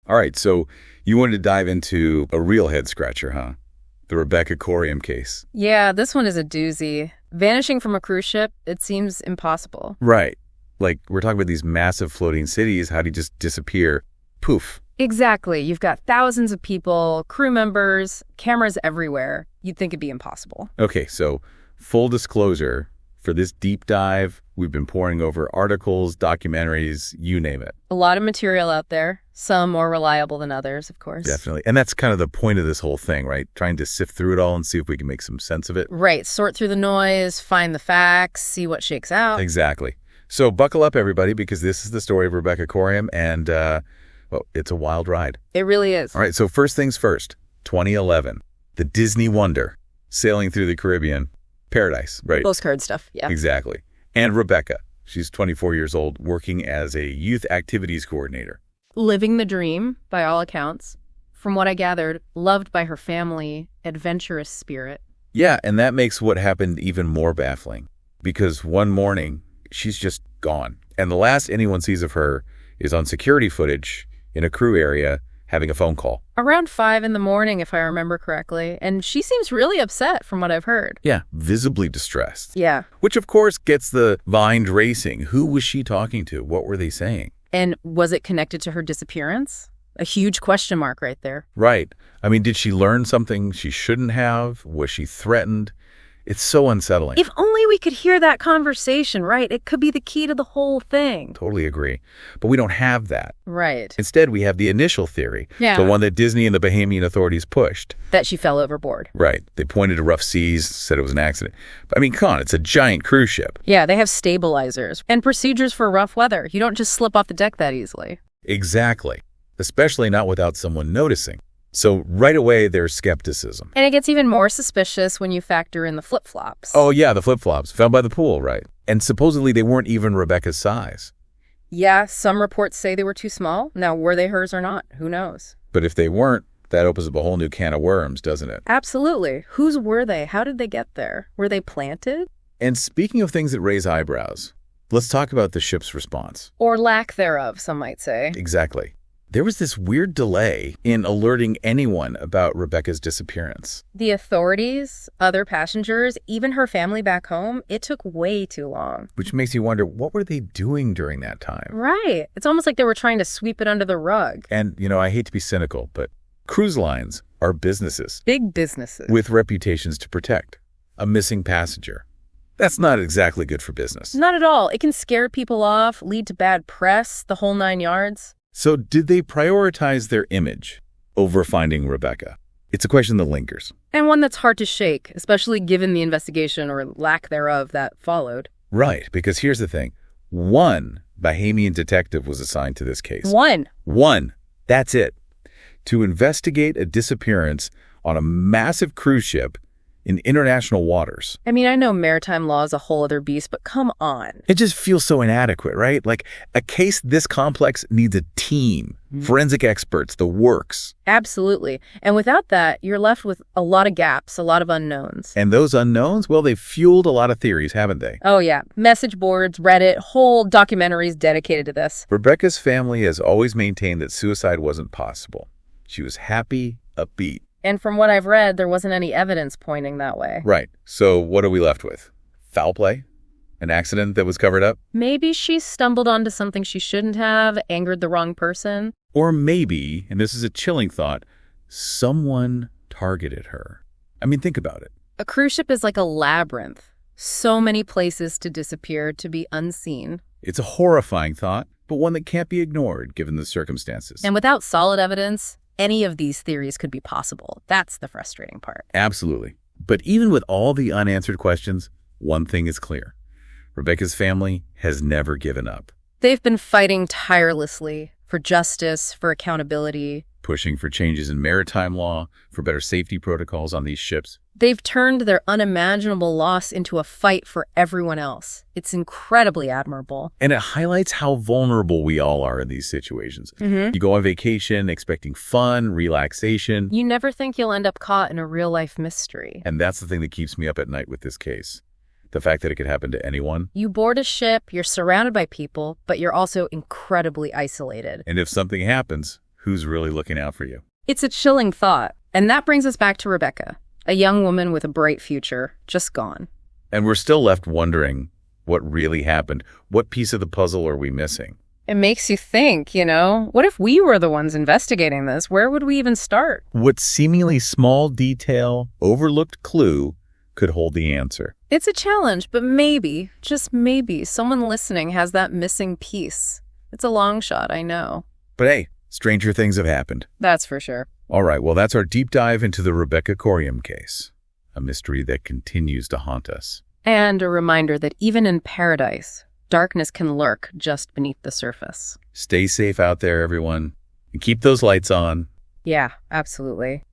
All right, so you wanted to dive into a real head-scratcher, huh? The Rebecca Coriam case. Yeah, this one is a doozy. Vanishing from a cruise ship, it seems impossible. Right. Like, we're talking about these massive floating cities. How do you just disappear? Poof. Exactly. You've got thousands of people, crew members, cameras everywhere. You'd think it'd be impossible. Okay, so full disclosure, for this deep dive, we've been poring over articles, documentaries, you name it. A lot of material out there, some more reliable than others, of course. Definitely. And that's kind of the point of this whole thing, right? Trying to sift through it all and see if we can make some sense of it. Right. Sort through the noise, find the facts, see what shakes out. Exactly. So buckle up, everybody, because this is the story of Rebecca Coriam, and, well, it's a wild ride. It really is. All right, so first things first, 2011, the Disney Wonder, sailing through the Caribbean. Paradise, right? Postcard stuff, yeah. Exactly. And Rebecca, she's 24 years old, working as a youth activities coordinator. Living the dream, by all accounts. From what I gathered, loved by her family, adventurous spirit. Yeah, and that makes what happened even more baffling. Because one morning, she's just gone. And the last anyone sees of her is on security footage in a crew area having a phone call. Around 5 in the morning, if I remember correctly. And she seems really upset from what I've heard. Yeah, visibly distressed. Yeah. Which, of course, gets the mind racing. Who was she talking to? What were they saying? And was it connected to her disappearance? A huge question mark right there. Right. I mean, did she learn something she shouldn't have? Was she threatened? It's so unsettling. If only we could hear that conversation, right? It could be the key to the whole thing. Totally agree. But we don't have that. Right. Instead, we have the initial theory. Yeah. The one that Disney and the Bahamian authorities pushed. That she fell overboard. Right. They pointed to rough seas, said it was an accident. But I mean, come on, it's a giant cruise ship. Yeah, they have stabilizers and procedures for rough weather. You don't just slip off the deck that easily. Exactly. Especially not without someone noticing. So right away, there's skepticism. And it gets even more suspicious when you factor in the flip-flops. Oh, yeah, the flip-flops found by the pool, right? And supposedly they weren't even Rebecca's size. Yeah, some reports say they were too small. Now, were they hers or not? Who knows? But if they weren't, that opens up a whole new can of worms, doesn't it? Absolutely. Whose were they? How did they get there? Were they planted? And speaking of things that raise eyebrows, let's talk about the ship's response. Or lack thereof, some might say. Exactly. There was this weird delay in alerting anyone about Rebecca's disappearance. The authorities, other passengers, even her family back home, it took way too long. Which makes you wonder, what were they doing during that time? Right. It's almost like they were trying to sweep it under the rug. And, I hate to be cynical, but cruise lines are businesses. Big businesses. With reputations to protect. A missing passenger. That's not exactly good for business. Not at all. It can scare people off, lead to bad press, the whole 9 yards. So did they prioritize their image over finding Rebecca? It's a question that lingers. And one that's hard to shake, especially given the investigation or lack thereof that followed. Right, because here's the thing. One Bahamian detective was assigned to this case. One. That's it. To investigate a disappearance on a massive cruise ship in international waters. I mean, I know maritime law is a whole other beast, but come on. It just feels so inadequate, right? Like, a case this complex needs a team, forensic experts, the works. Absolutely. And without that, you're left with a lot of gaps, a lot of unknowns. And those unknowns, well, they've fueled a lot of theories, haven't they? Oh, yeah. Message boards, Reddit, whole documentaries dedicated to this. Rebecca's family has always maintained that suicide wasn't possible. She was happy, upbeat. And from what I've read, there wasn't any evidence pointing that way. Right. So what are we left with? Foul play? An accident that was covered up? Maybe she stumbled onto something she shouldn't have, angered the wrong person. Or maybe, and this is a chilling thought, someone targeted her. I mean, think about it. A cruise ship is like a labyrinth. So many places to disappear, to be unseen. It's a horrifying thought, but one that can't be ignored given the circumstances. And without solid evidence, any of these theories could be possible. That's the frustrating part. Absolutely. But even with all the unanswered questions, one thing is clear. Rebecca's family has never given up. They've been fighting tirelessly for justice, for accountability. Pushing for changes in maritime law, for better safety protocols on these ships. They've turned their unimaginable loss into a fight for everyone else. It's incredibly admirable. And it highlights how vulnerable we all are in these situations. You go on vacation expecting fun, relaxation. You never think you'll end up caught in a real-life mystery. And that's the thing that keeps me up at night with this case. The fact that it could happen to anyone. You board a ship, you're surrounded by people, but you're also incredibly isolated. And if something happens, who's really looking out for you? It's a chilling thought. And that brings us back to Rebecca, a young woman with a bright future, just gone. And we're still left wondering what really happened. What piece of the puzzle are we missing? It makes you think, what if we were the ones investigating this? Where would we even start? What seemingly small detail, overlooked clue could hold the answer? It's a challenge, but maybe, just maybe, someone listening has that missing piece. It's a long shot, I know. But hey, stranger things have happened. That's for sure. All right, well, that's our deep dive into the Rebecca Coriam case, a mystery that continues to haunt us. And a reminder that even in paradise, darkness can lurk just beneath the surface. Stay safe out there, everyone, and keep those lights on. Yeah, absolutely.